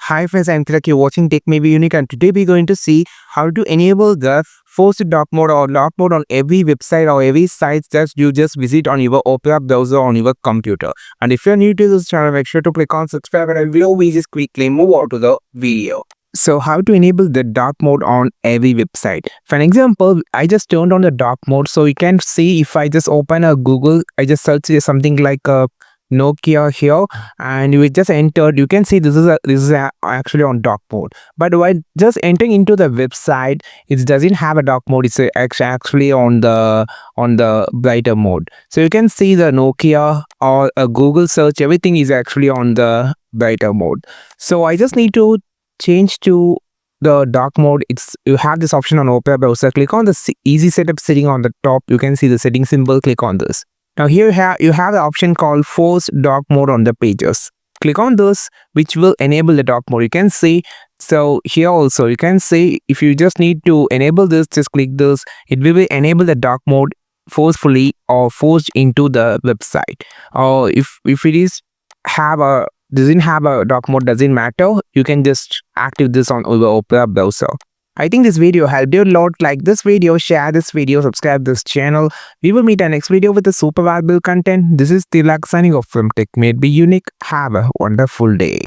Hi friends, I'm Tilak. You're watching Tech May Be Unique, and today we're going to see how to enable the forced dark mode or dark mode on every website or every site that you just visit on your Opera browser on your computer. And if you're new to this channel, make sure to click on subscribe, and below we just quickly move on to the video. So how to enable the dark mode on every website? For an example, I just turned on the dark mode, so you can see if I just open a Google, I just search something like a Nokia here, and you just entered. You can see this is actually on dark mode. But while just entering into the website, it doesn't have a dark mode. It's actually on the brighter mode. So you can see the Nokia or a Google search. Everything is actually on the brighter mode. So I just need to change to the dark mode. You have this option on Opera browser. Click on the easy setup setting on the top. You can see the setting symbol. Click on this. Now here you have the option called force dark mode on the pages. Click on this, which will enable the dark mode. You can see, so here also you can see if you just need to enable this, just click this. It will enable the dark mode forcefully or forced into the website. Or if it is doesn't have a dark mode, doesn't matter. You can just active this on your Opera browser. I think this video helped you a lot. Like this video, share this video, subscribe this channel. We will meet our next video with a super valuable content. This is Tilak signing off from Tech May Be Unique. Have a wonderful day.